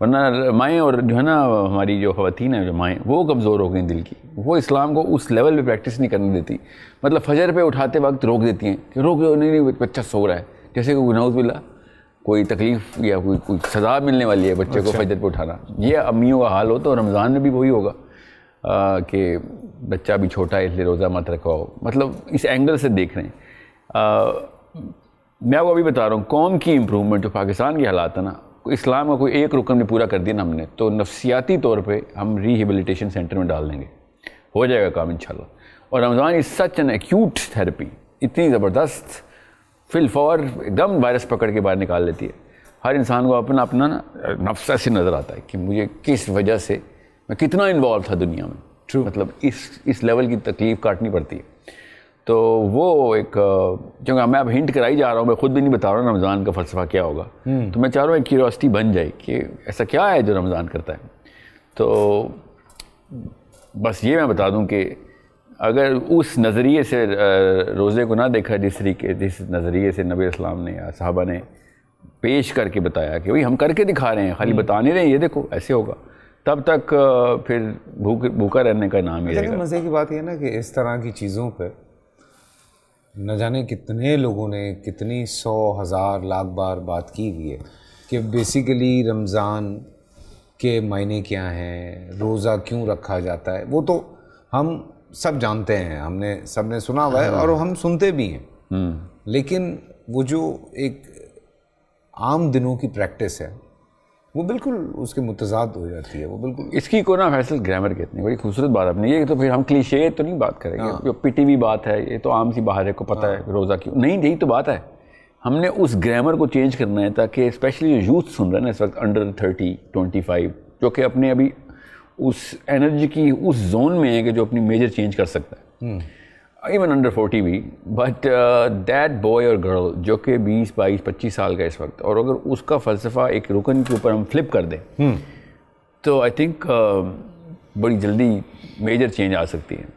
ورنہ مائیں اور جو ہے نا ہماری جو خواتین ہیں جو مائیں وہ کمزور ہو گئیں دل کی, وہ اسلام کو اس لیول پہ پریکٹس نہیں کرنے دیتی. مطلب فجر پہ اٹھاتے وقت روک دیتی ہیں کہ روک نہیں بچہ سو رہا ہے, جیسے کہ نعوذ باللہ کوئی تکلیف یا کوئی سزا ملنے والی ہے بچے کو فجر پہ اٹھانا. یہ امیوں کا حال ہو تو رمضان میں بھی وہی ہوگا کہ بچہ بھی چھوٹا ہے اس لیے روزہ مت رکھواؤ. مطلب اس اینگل سے دیکھ رہے ہیں. میں آپ کو ابھی بتا رہا ہوں قوم کی امپرومنٹ جو پاکستان کے حالات ہیں نا, اسلام کا کوئی ایک رکن بھی پورا کر دیا نا ہم نے, تو نفسیاتی طور پہ ہم ریہیبلیٹیشن سینٹر میں ڈال دیں گے, ہو جائے گا کام انشاءاللہ. اور رمضان از سچ این ایکیوٹ تھیراپی, اتنی زبردست فی الفور ایک دم وائرس پکڑ کے باہر نکال لیتی ہے. ہر انسان کو اپنا اپنا نا نفس ایسے نظر آتا ہے کہ مجھے کس وجہ سے میں کتنا انوالو تھا دنیا میں. مطلب اس لیول کی تکلیف کاٹنی پڑتی ہے. تو وہ ایک کیونکہ میں اب ہنٹ کرائی جا رہا ہوں, میں خود بھی نہیں بتا رہا ہوں رمضان کا فلسفہ کیا ہوگا, تو میں چاہ رہا ہوں ایک کیوریوسٹی بن جائے کہ ایسا کیا ہے جو رمضان کرتا ہے. تو بس یہ میں بتا دوں کہ اگر اس نظریے سے روزے کو نہ دیکھا جس نظریے سے نبی اسلام نے یا صحابہ نے پیش کر کے بتایا کہ بھئی ہم کر کے دکھا رہے ہیں, خالی بتا نہیں رہے ہیں یہ دیکھو ایسے ہوگا, تب تک پھر بھوکا رہنے کا نام ہی رہے گا. مزے کی بات یہ ہے نا کہ اس طرح کی چیزوں پہ نہ جانے کتنے لوگوں نے کتنی 100,000 لاکھ بار بات کی ہوئی ہے کہ بیسیکلی رمضان کے معنی کیا ہیں, روزہ کیوں رکھا جاتا ہے. وہ تو ہم سب جانتے ہیں, ہم نے سب نے سنا ہوا ہے اور ہم سنتے بھی ہیں, لیکن وہ جو ایک عام دنوں کی پریکٹس ہے وہ بالکل اس کے متضاد ہو جاتی ہے. وہ بالکل اس کی کو نا فیصل گرامر کہتے ہیں, بڑی خوبصورت بات آپ نے. یہ تو پھر ہم کلیشے تو نہیں بات کریں گے, جو پی ٹی وی بات ہے یہ تو عام سی باہر کو پتہ ہے روزہ کیوں نہیں, یہی تو بات ہے. ہم نے اس گرامر کو چینج کرنا ہے تاکہ اسپیشلی جو یوتھ سن رہے ہیں نا اس وقت انڈر 30-25 جو کہ اپنے ابھی اس انرجی کی اس زون میں ہے کہ جو اپنی میجر چینج کر سکتا ہے, ایون انڈر 40 بھی, بٹ دیٹ بوائے اور گرل جو کہ 20-22-25 سال کا اس وقت, اور اگر اس کا فلسفہ ایک رکن کے اوپر ہم فلپ کر دیں تو آئی تھنک بڑی جلدی میجر چینج آ سکتی ہے.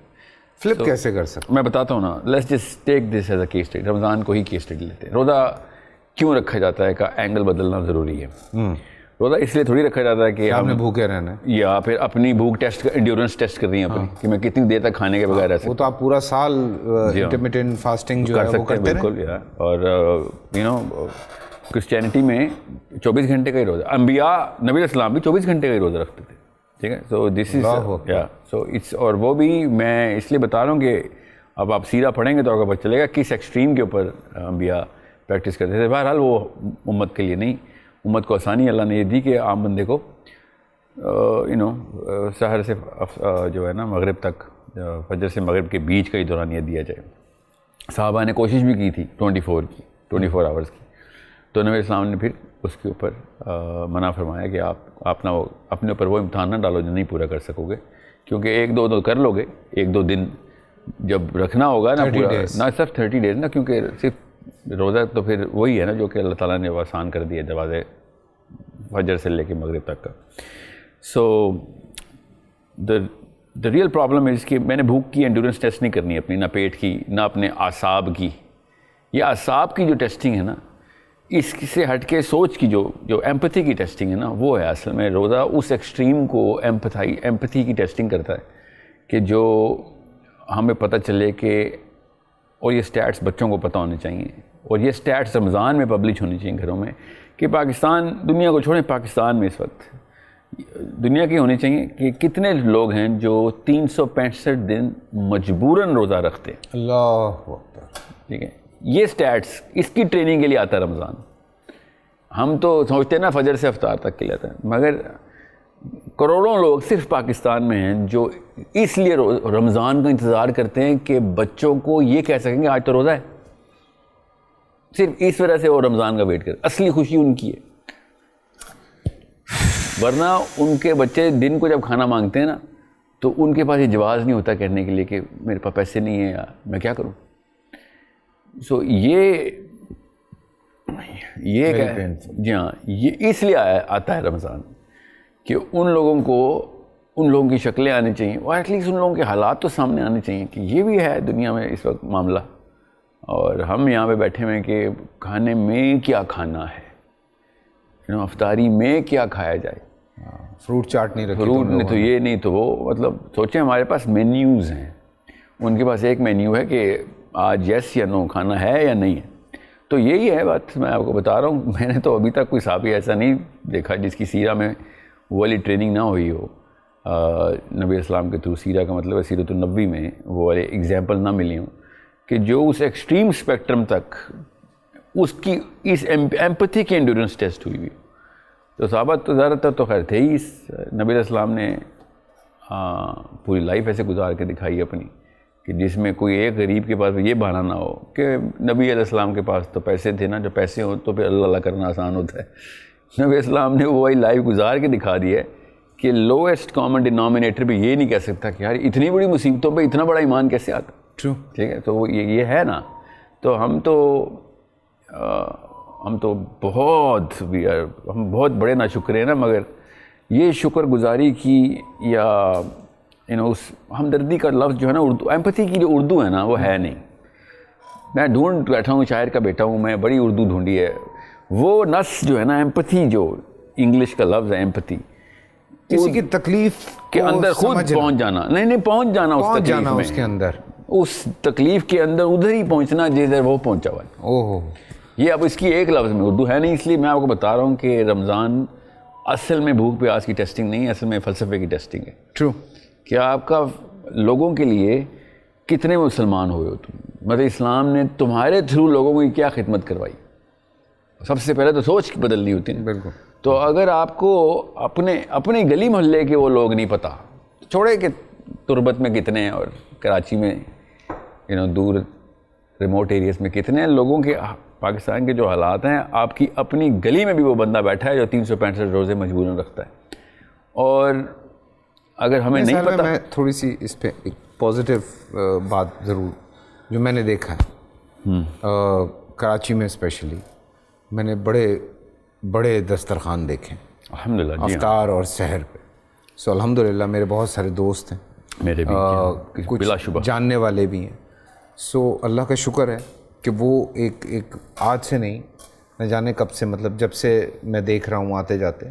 فلپ کیسے کر سکتے میں بتاتا ہوں نا, let's just take this as a case study. Ramzan کو ہی کیس اسٹڈی لیتے ہیں. روزہ کیوں رکھا جاتا ہے کا اینگل بدلنا ضروری ہے. روزہ اس لیے تھوڑی رکھا جاتا ہے کہ ہم نے بھوکے رہنا ہے یا پھر اپنی بھوک ٹیسٹ انڈیورنس ٹیسٹ کر رہی ہیں اپنی کہ میں کتنی دیر تک کھانے کے بغیر رہ سکتا ہوں. وہ تو آپ پورا سال انٹرمیٹنٹ فاسٹنگ جو ہے وہ کرتے ہیں. بالکل. اور یو نو کرسچینٹی میں 24 گھنٹے کا ہی روزہ, انبیاء نبی اسلام بھی 24 گھنٹے کا ہی روزہ رکھتے تھے. ٹھیک ہے, سو دس از سو اٹس, اور وہ بھی میں اس لیے بتا رہا ہوں کہ اب آپ سیرہ پڑھیں گے تو آپ کو پتہ چلے گا کس ایکسٹریم کے اوپر انبیاء پریکٹس کرتے تھے. بہرحال وہ امت کے لیے نہیں, امت کو آسانی اللہ نے یہ دی کہ عام بندے کو یو نو سحر سے جو ہے نا مغرب تک, فجر سے مغرب کے بیچ کا ہی دورانیہ دیا جائے. صحابہ نے کوشش بھی کی تھی 24 آورز کی, تو نبی اسلام نے پھر اس کے اوپر منع فرمایا کہ آپ اپنا اپنے اوپر وہ امتحان نہ ڈالو جو نہیں پورا کر سکو گے, کیونکہ 1-2 کر لو گے, 1-2 دن جب رکھنا ہوگا نا پورا, نہ صرف 30 days نا, کیونکہ صرف روزہ تو پھر وہی ہے نا جو کہ اللہ تعالیٰ نے آسان کر دیا دروازے فجر سے لے کے مغرب تک کا. سو دا ریئل پرابلم ہے کہ میں نے بھوک کی انڈیورنس ٹیسٹ نہیں کرنی اپنی, نہ پیٹ کی نہ اپنے اعصاب کی. یہ اعصاب کی جو ٹیسٹنگ ہے نا, اس سے ہٹ کے سوچ کی جو ایمپتھی کی ٹیسٹنگ ہے نا, وہ ہے اصل میں روزہ اس ایکسٹریم کو ایمپتھی کی ٹیسٹنگ کرتا ہے کہ جو ہمیں پتہ چلے کہ, اور یہ سٹیٹس بچوں کو پتہ ہونے چاہیے, اور یہ سٹیٹس رمضان میں پبلش ہونی چاہیے گھروں میں, کہ پاکستان, دنیا کو چھوڑیں, پاکستان میں اس وقت دنیا کی ہونی چاہیے کہ کتنے لوگ ہیں جو 365 دن مجبوراً روزہ رکھتے ہیں. اللہ اکبر. ٹھیک ہے, یہ سٹیٹس اس کی ٹریننگ کے لیے آتا ہے رمضان. ہم تو سوچتے ہیں نا فجر سے افطار تک کے لیے آتا ہے, مگر کروڑوں لوگ صرف پاکستان میں ہیں جو اس لیے رمضان کا انتظار کرتے ہیں کہ بچوں کو یہ کہہ سکیں کہ آج تو روزہ ہے. صرف اس وجہ سے وہ رمضان کا ویٹ کرتے, اصلی خوشی ان کی ہے. ورنہ ان کے بچے دن کو جب کھانا مانگتے ہیں نا تو ان کے پاس یہ جواز نہیں ہوتا کہنے کے لیے کہ میرے پاس پیسے نہیں ہیں یا میں کیا کروں. سو یہ جی ہاں, یہ اس لیے آتا ہے رمضان کہ ان لوگوں کی شکلیں آنی چاہیے, اور ایٹ لیسٹ ان لوگوں کے حالات تو سامنے آنے چاہیے کہ یہ بھی ہے دنیا میں اس وقت معاملہ, اور ہم یہاں پہ بیٹھے ہوئے ہیں کہ کھانے میں کیا کھانا ہے, افطاری میں کیا کھایا جائے. فروٹ چاٹ نہیں رکھی فروٹ نہیں تو یہ نہیں تو وہ, مطلب سوچیں ہمارے پاس مینیوز ہیں, ان کے پاس ایک مینیو ہے کہ آج یس یا نو کھانا ہے یا نہیں ہے. تو یہی ہے بات, میں آپ کو بتا رہا ہوں, میں نے تو ابھی تک کوئی صحابی ایسا نہیں دیکھا جس کی سیرہ میں وہ والی ٹریننگ نہ ہوئی ہو. نبی اسلام کے تھرو, سیرہ کا مطلب ہے سیرۃ النبوی میں وہ والے ایگزامپل نہ ملی ہوں کہ جو اس ایکسٹریم اسپیکٹرم تک اس کی اس ایمپتھی کی انڈیورنس ٹیسٹ ہوئی ہوئی. تو صحابہ تو زیادہ تر تو خیر تھے ہی, نبی علیہ السلام نے پوری لائف ایسے گزار کے دکھائی اپنی کہ جس میں کوئی ایک غریب کے پاس یہ بہانہ نہ ہو کہ نبی علیہ السلام کے پاس تو پیسے تھے نا, جو پیسے ہوں تو پھر اللہ اللہ کرنا آسان ہوتا ہے. نبی علیہ السلام نے وہی لائف گزار کے دکھا دی ہے کہ لویسٹ کامن ڈینامینیٹر بھی یہ نہیں کہہ سکتا کہ یار اتنی بڑی مصیبتوں پہ اتنا بڑا ایمان کیسے آتا. ٹرو, ٹھیک ہے, تو یہ ہے نا. تو ہم تو بہت بڑے ناشکر ہیں نا, مگر یہ شکر گزاری کی یا اس ہمدردی کا لفظ جو ہے نا اردو, ایمپتھی کی جو اردو ہے نا وہ ہے نہیں. میں ڈھونڈ بیٹھا ہوں, شاعر کا بیٹا ہوں میں, بڑی اردو ڈھونڈی ہے. وہ نس جو ہے نا ایمپتھی, جو انگلش کا لفظ ہے ایمپتھی, کسی کی تکلیف کے اندر خود پہنچ جانا, نہیں پہنچ جانا اس کے اندر, اس تکلیف کے اندر ادھر ہی پہنچنا جدھر وہ پہنچا ہوا ہے. اوہ, یہ اب اس کی ایک لفظ میں اردو ہے نہیں, اس لیے میں آپ کو بتا رہا ہوں کہ رمضان اصل میں بھوک پیاس کی ٹیسٹنگ نہیں ہے, اصل میں فلسفے کی ٹیسٹنگ ہے. ٹرو, کہ آپ کا لوگوں کے لیے کتنے مسلمان ہوئے ہو تم, مطلب اسلام نے تمہارے تھرو لوگوں کی کیا خدمت کروائی. سب سے پہلے تو سوچ بدلنی ہوتی ہے. بالکل. تو اگر آپ کو اپنے گلی محلے کے وہ لوگ نہیں پتہ, چھوڑے کہ تربت میں کتنے ہیں اور کراچی میں دور ریموٹ ایریاز میں کتنے ہیں لوگوں کے, پاکستان کے جو حالات ہیں, آپ کی اپنی گلی میں بھی وہ بندہ بیٹھا ہے جو 365 روزے مجبوراً رکھتا ہے. اور اگر ہمیں نہیں پتہ, میں تھوڑی سی اس پہ ایک پازیٹیو بات ضرور جو میں نے دیکھا ہے کراچی میں اسپیشلی, میں نے بڑے دسترخوان دیکھے الحمدللہ, افطار اور سحر پہ. سو الحمدللہ میرے بہت سارے دوست ہیں, میرے بھی کچھ بلا شبہ جاننے والے بھی ہیں. سو اللہ کا شکر ہے کہ وہ ایک آج سے نہیں, نہ جانے کب سے, مطلب جب سے میں دیکھ رہا ہوں آتے جاتے,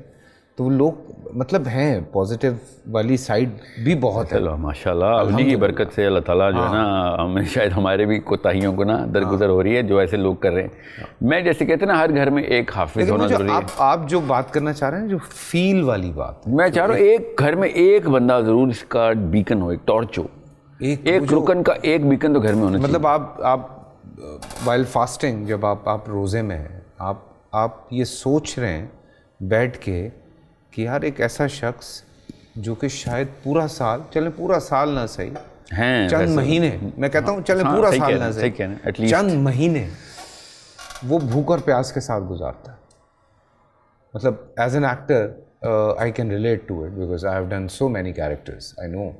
تو وہ لوگ مطلب ہیں, پازیٹیو والی سائڈ بھی بہت ہے. چلو ماشاء اللہ, انہی کی برکت سے اللہ تعالیٰ جو ہے نا, ہمیں شاید ہمارے بھی کوتاہیوں کو نا درگزر ہو رہی ہے جو ایسے لوگ کر رہے ہیں. میں جیسے کہتے ہیں نا ہر گھر میں ایک حافظ ہونا ضروری ہے. آپ جو بات کرنا چاہ رہے ہیں, جو فیل والی بات, میں چاہ رہا ہوں ایک گھر میں ایک بندہ ضرور اس کا بیکن ہو, ایک ٹارچ ہو, ایک رکن کا ایک بیکن تو گھر میں ہونا چاہیے. مطلب آپ وائل فاسٹنگ, جب آپ روزے میں ہیں, آپ یہ سوچ رہے ہیں بیٹھ کے کہ یار ایک ایسا شخص جو کہ شاید پورا سال, چلیں پورا سال نہ صحیح, چند مہینے, میں کہتا ہوں چلیں پورا سال نہ صحیح, چند مہینے وہ بھوک اور پیاس کے ساتھ گزارتا ہے. مطلب as an actor I can relate to it because I have done so many characters. I know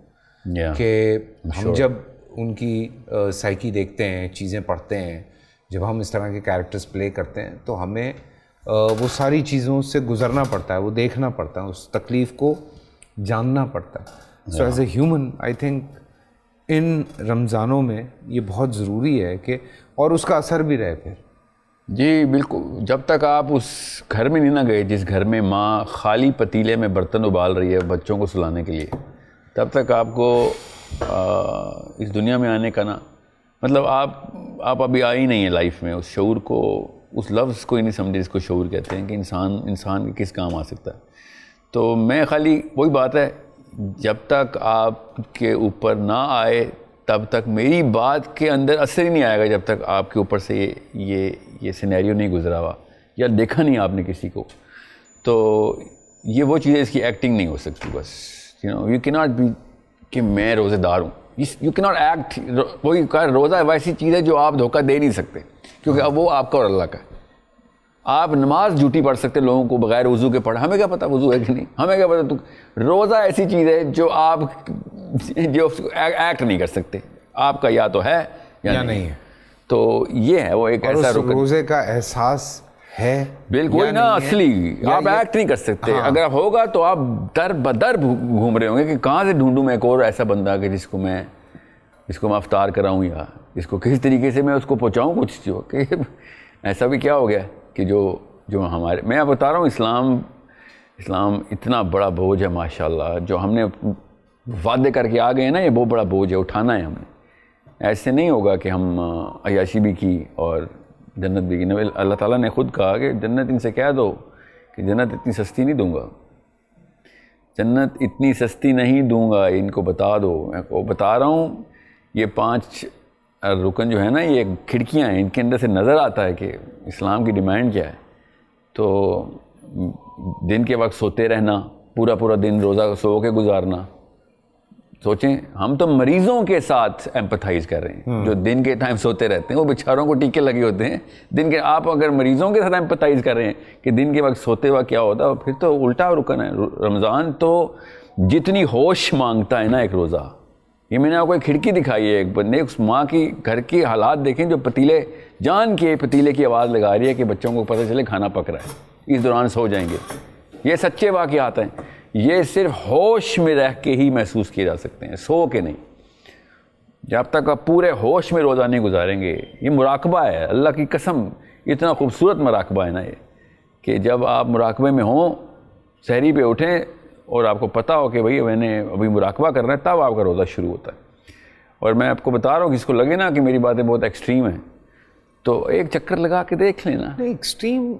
کہ ہم جب ان کی سائیکی دیکھتے ہیں, چیزیں پڑھتے ہیں, جب ہم اس طرح کے کیریکٹرز پلے کرتے ہیں, تو ہمیں وہ ساری چیزوں سے گزرنا پڑتا ہے, وہ دیکھنا پڑتا ہے, اس تکلیف کو جاننا پڑتا ہے. So as a human I think ان رمضانوں میں یہ بہت ضروری ہے کہ, اور اس کا اثر بھی رہے پھر. جی بالکل, جب تک آپ اس گھر میں نہیں نہ گئے جس گھر میں ماں خالی پتیلے میں برتن ابال رہی ہے بچوں کو سلانے کے لیے, تب تک آپ کو اس دنیا میں آنے کا نا, مطلب آپ ابھی آ ہی نہیں ہیں لائف میں. اس شعور کو, اس لفظ کو ہی نہیں سمجھے جس کو شعور کہتے ہیں کہ انسان کس کام آ سکتا ہے. تو میں خالی وہی بات ہے, جب تک آپ کے اوپر نہ آئے تب تک میری بات کے اندر اثر ہی نہیں آئے گا, جب تک آپ کے اوپر سے یہ سینیریو نہیں گزرا ہوا یا دیکھا نہیں آپ نے کسی کو. تو یہ وہ چیزیں, اس کی ایکٹنگ نہیں ہو سکتی. بس یو کی ناٹ بی کہ میں روزے دار ہوں, یو کی ناٹ ایکٹ. وہی روزہ ویسی چیز ہے جو آپ دھوکہ دے نہیں سکتے, کیونکہ اب وہ آپ کا اور اللہ کا ہے. آپ نماز جھوٹی پڑھ سکتے لوگوں کو بغیر وضو کے پڑھ, ہمیں کیا پتہ وضو ہے کہ نہیں, ہمیں کیا پتہ. تو روزہ ایسی چیز ہے جو آپ ایکٹ نہیں کر سکتے, آپ کا یا تو ہے یا نہیں ہے. تو یہ ہے وہ ایک ایسا روزے کا احساس ہے بالکل نا اصلی, آپ ایکٹ نہیں کر سکتے. اگر ہوگا تو آپ در بدر گھوم رہے ہوں گے کہ کہاں سے ڈھونڈوں میں ایک اور ایسا بندہ کہ جس کو میں افطار کراؤں, یا اس کو کس طریقے سے میں اس کو پہنچاؤں کچھ, جو کہ ایسا بھی کیا ہو گیا کہ جو ہمارے, میں بتا رہا ہوں اسلام اسلام اتنا بڑا بوجھ ہے ماشاءاللہ، جو ہم نے وعدے کر کے آ گئے ہیں نا، یہ بہت بڑا بوجھ ہے، اٹھانا ہے ہم نے۔ ایسے نہیں ہوگا کہ ہم عیاشی بھی کی اور جنت بھی کی۔ اللہ تعالیٰ نے خود کہا کہ جنت ان سے کہہ دو کہ جنت اتنی سستی نہیں دوں گا، جنت اتنی سستی نہیں دوں گا، ان کو بتا دو۔ میں کو بتا رہا ہوں، یہ 5 رکن جو ہے نا، یہ کھڑکیاں ہیں، ان کے اندر سے نظر آتا ہے کہ اسلام کی ڈیمانڈ کیا ہے۔ تو دن کے وقت سوتے رہنا، پورا پورا دن روزہ سو کے گزارنا۔ سوچیں، ہم تو مریضوں کے ساتھ ایمپتھائز کر رہے ہیں، جو دن کے ٹائم سوتے رہتے ہیں، وہ بیچاروں کو ٹیکے لگے ہوتے ہیں دن کے۔ آپ اگر مریضوں کے ساتھ ایمپتھائز کر رہے ہیں کہ دن کے وقت سوتے وقت کیا ہوتا ہے، پھر تو الٹا رکن ہے۔ رمضان تو جتنی ہوش مانگتا ہے نا ایک روزہ، یہ میں نے آپ کو ایک کھڑکی دکھائی ہے، ایک بندے اس ماں کی گھر کے حالات دیکھیں، جو پتیلے جان کے پتیلے کی آواز لگا رہی ہے کہ بچوں کو پتہ چلے کھانا پک رہا ہے، اس دوران سو جائیں گے۔ یہ سچے واقعات ہیں، یہ صرف ہوش میں رہ کے ہی محسوس کیے جا سکتے ہیں، سو کے نہیں۔ جب تک آپ پورے ہوش میں روزہ نہیں گزاریں گے، یہ مراقبہ ہے، اللہ کی قسم اتنا خوبصورت مراقبہ ہے نا یہ، کہ جب آپ مراقبے میں ہوں، سحری پہ اٹھیں اور آپ کو پتہ ہو کہ بھئی میں نے ابھی مراقبہ کرنا ہے، تب آپ کا روزہ شروع ہوتا ہے۔ اور میں آپ کو بتا رہا ہوں، کس کو لگے نا کہ میری باتیں بہت ایکسٹریم ہیں، تو ایک چکر لگا کے دیکھ لینا۔ ایکسٹریم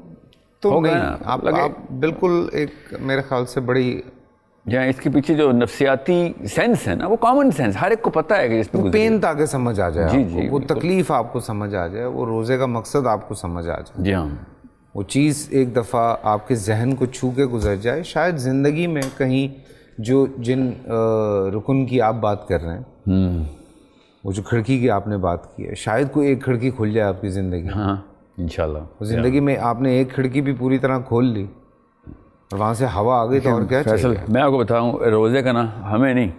تو نہیں، آپ بالکل ایک میرے خیال سے بڑی، جہاں اس کے پیچھے جو نفسیاتی سینس ہے نا، وہ کامن سینس، ہر ایک کو پتہ ہے کہ اس پہ پین تاکہ سمجھ آ جائے، جی، وہ تکلیف آپ کو سمجھ آ جائے، وہ روزے کا مقصد آپ کو سمجھ آ جائے، جی ہاں، وہ چیز ایک دفعہ آپ کے ذہن کو چھو کے گزر جائے۔ شاید زندگی میں کہیں جن رکن کی آپ بات کر رہے ہیں، وہ جو کھڑکی کی آپ نے بات کی ہے، شاید کوئی ایک کھڑکی کھل جائے آپ کی زندگی، ہاں انشاءاللہ۔ زندگی میں آپ نے ایک کھڑکی بھی پوری طرح کھول لی اور وہاں سے ہوا آ گئی تو اور کیا فیصل، میں آپ کو بتاؤں، روزے کا نا ہمیں نہیں،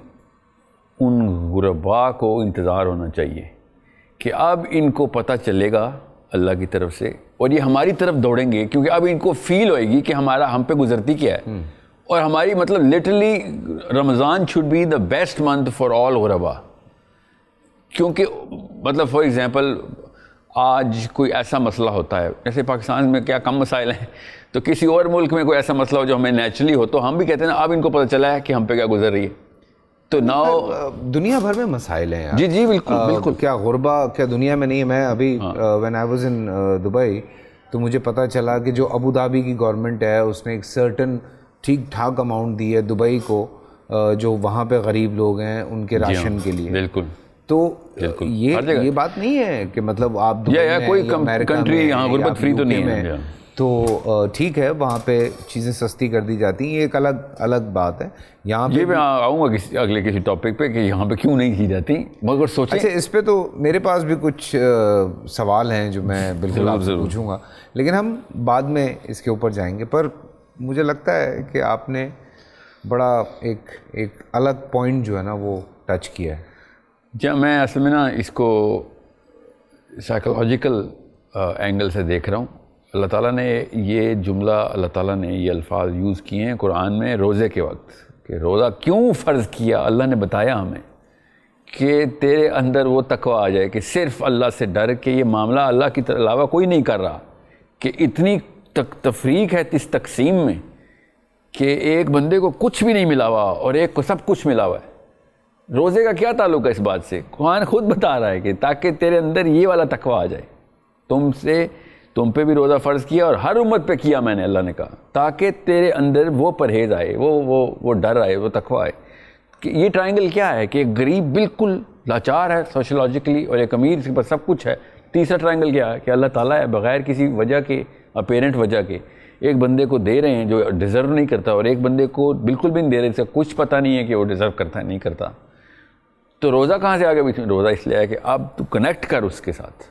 ان غرباء کو انتظار ہونا چاہیے کہ اب ان کو پتہ چلے گا اللہ کی طرف سے، اور یہ ہماری طرف دوڑیں گے، کیونکہ اب ان کو فیل ہوئے گی کہ ہم پہ گزرتی کیا ہے، اور ہماری مطلب literally Ramzan should be the best month for all غرباء۔ کیونکہ مطلب فار ایگزامپل آج کوئی ایسا مسئلہ ہوتا ہے، جیسے پاکستان میں کیا کم مسائل ہیں، تو کسی اور ملک میں کوئی ایسا مسئلہ ہو جو ہمیں نیچرلی ہو، تو ہم بھی کہتے ہیں نا اب ان کو پتہ چلا ہے کہ ہم پہ کیا گزر رہی ہے، تو ناؤ دنیا بھر میں مسائل ہیں یار۔ جی بالکل بالکل، کیا غربا کیا دنیا میں نہیں ہے؟ میں ابھی when I was in Dubai, تو مجھے پتہ چلا کہ جو ابو دھابی کی گورنمنٹ ہے، اس نے ایک سرٹن ٹھیک ٹھاک اماؤنٹ دی ہے دبئی کو، جو وہاں پہ غریب لوگ ہیں ان کے راشن کے لیے۔ بالکل، تو یہ بات نہیں ہے کہ مطلب آپ کوئی کنٹری یہاں غربت فری تو نہیں ہے، تو ٹھیک ہے وہاں پہ چیزیں سستی کر دی جاتی ہیں، یہ ایک الگ بات ہے۔ یہاں پہ میں آؤں گا اگلے کسی ٹاپک پہ کہ یہاں پہ کیوں نہیں کی جاتی، مگر سوچیں۔ اچھا، اس پہ تو میرے پاس بھی کچھ سوال ہیں جو میں بالکل آپ سے پوچھوں گا، لیکن ہم بعد میں اس کے اوپر جائیں گے۔ پر مجھے لگتا ہے کہ آپ نے بڑا ایک الگ پوائنٹ جو ہے نا وہ ٹچ کیا ہے۔ جب میں اصل میں نا اس کو سائیکولوجیکل اینگل سے دیکھ رہا ہوں، اللہ تعالیٰ نے یہ جملہ، اللہ تعالیٰ نے یہ الفاظ یوز کیے ہیں قرآن میں روزے کے وقت، کہ روزہ کیوں فرض کیا۔ اللہ نے بتایا ہمیں کہ تیرے اندر وہ تقوی آ جائے کہ صرف اللہ سے ڈر کے یہ معاملہ اللہ کی علاوہ کوئی نہیں کر رہا، کہ اتنی تفریق ہے اس تقسیم میں کہ ایک بندے کو کچھ بھی نہیں ملا ہوا اور ایک کو سب کچھ ملا ہوا ہے۔ روزے کا کیا تعلق ہے اس بات سے؟ قرآن خود بتا رہا ہے کہ تاکہ تیرے اندر یہ والا تقوی آ جائے، تم پہ بھی روزہ فرض کیا اور ہر امت پہ کیا میں نے، اللہ نے کہا، تاکہ تیرے اندر وہ پرہیز آئے، وہ ڈر آئے، وہ تقوی آئے۔ کہ یہ ٹرائنگل کیا ہے کہ ایک غریب بالکل لاچار ہے سوشولوجیکلی، اور ایک امیر کے پاس سب کچھ ہے۔ تیسرا ٹرائنگل کیا ہے کہ اللہ تعالیٰ ہے بغیر کسی وجہ کے، اپیرنٹ وجہ کے، ایک بندے کو دے رہے ہیں جو ڈیزرو نہیں کرتا، اور ایک بندے کو بالکل بھی نہیں دے رہے، اس کا کچھ پتہ نہیں ہے کہ وہ ڈیزرو کرتا ہے نہیں کرتا۔ تو روزہ کہاں سے آ گیا بیچ میں؟ روزہ اس لیے ہے کہ اب تو کنیکٹ کر اس کے ساتھ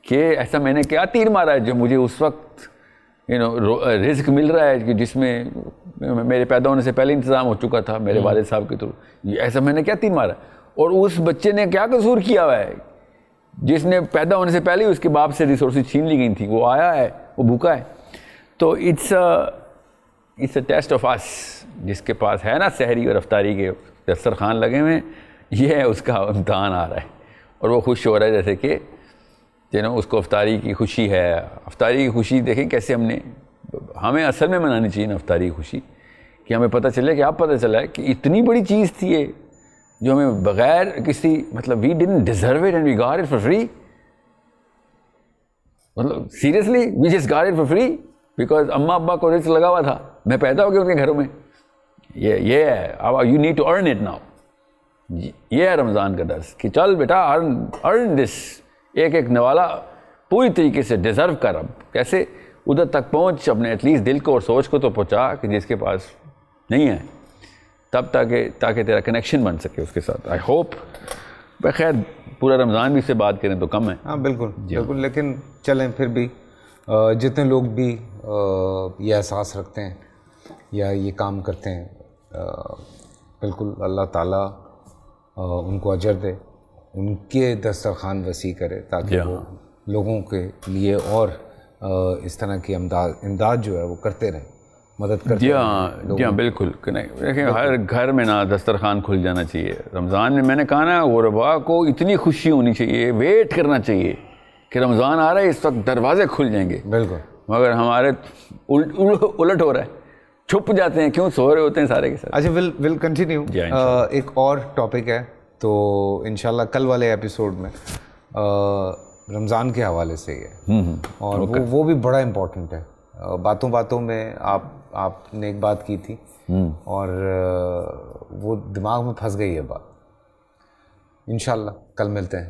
کہ ایسا میں نے کیا تیر مارا ہے جو مجھے اس وقت رزق مل رہا ہے کہ جس میں میرے پیدا ہونے سے پہلے انتظام ہو چکا تھا میرے والد صاحب کے تھرو، ایسا میں نے کیا تیر مارا ہے؟ اور اس بچے نے کیا قصور کیا ہوا ہے جس نے پیدا ہونے سے پہلے اس کے باپ سے ریسورسز چھین لی گئی تھی، وہ آیا ہے، وہ بھوکا ہے۔ تو اٹس اے ٹیسٹ آف اس، جس کے پاس ہے نا سحری اور افطاری کے دسترخوان لگے ہوئے، یہ ہے اس کا امتحان آ رہا ہے، اور وہ خوش ہو رہا ہے جیسے کہ اس کو افطاری کی خوشی ہے۔ افطاری کی خوشی دیکھیں کیسے ہم نے ہمیں اصل میں منانی چاہیے نا افطاری خوشی, کہ ہمیں پتہ چلے, کہ آپ پتہ چلا ہے کہ اتنی بڑی چیز تھی یہ جو ہمیں بغیر کسی مطلب we didn't deserve it and we got it for free. مطلب seriously we just got it for free because اماں ابا کو رزق لگا ہوا تھا, میں پیدا ہو گیا ان کے گھروں میں. یہ ہے, you need to earn it now. یہ ہے رمضان کا درس کہ چل بیٹا ارن دس, ایک ایک نوالا پوری طریقے سے ڈیزرو کر. اب کیسے ادھر تک پہنچ, اپنے ایٹ لیسٹ دل کو اور سوچ کو تو پہنچا کہ جس کے پاس نہیں ہے, تب تاکہ تیرا کنیکشن بن سکے اس کے ساتھ. آئی ہوپ بخیر پورا رمضان بھی سے بات کریں تو کم ہے. ہاں بالکل بالکل, لیکن چلیں پھر بھی جتنے لوگ بھی یہ احساس رکھتے ہیں یا یہ کام کرتے ہیں, بالکل اللہ تعالیٰ ان کو اجر دے, ان کے دسترخوان وسیع کرے تاکہ وہ لوگوں کے لیے اور اس طرح کی امداد جو ہے وہ کرتے رہیں, مدد کرتے رہیں. جی ہاں بالکل. دیکھیں ہر گھر میں نا دسترخوان کھل جانا چاہیے رمضان میں. میں نے کہا نا غربا کو اتنی خوشی ہونی چاہیے, ویٹ کرنا چاہیے کہ رمضان آ رہا ہے, اس وقت دروازے کھل جائیں گے. بالکل. مگر ہمارے الٹ ہو رہا ہے, چھپ جاتے ہیں, کیوں سو رہے ہوتے ہیں سارے کے ساتھ. اچھا ول کنٹینیو. ایک اور ٹاپک ہے تو انشاءاللہ کل والے ایپیسوڈ میں رمضان کے حوالے سے ہی ہے, اور وہ بھی بڑا امپورٹنٹ ہے. باتوں باتوں میں آپ نے ایک بات کی تھی اور وہ دماغ میں پھنس گئی ہے بات. انشاءاللہ کل ملتے ہیں.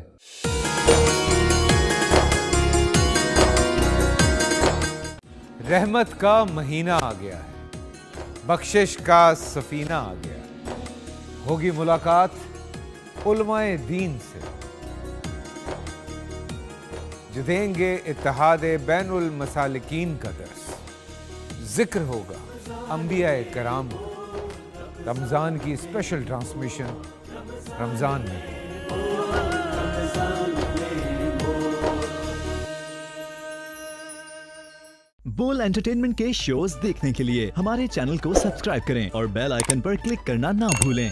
رحمت کا مہینہ آ گیا ہے, بخشش کا سفینہ آ گیا, ہوگی ملاقات علماء دین سے جو دیں گے اتحاد بین المسالکین کا درس. ذکر ہوگا انبیاء کرام کا. رمضان کی اسپیشل ٹرانسمیشن رمضان میں. بول انٹرٹینمنٹ کے شوز دیکھنے کے لیے ہمارے چینل کو سبسکرائب کریں اور بیل آئیکن پر کلک کرنا نہ بھولیں.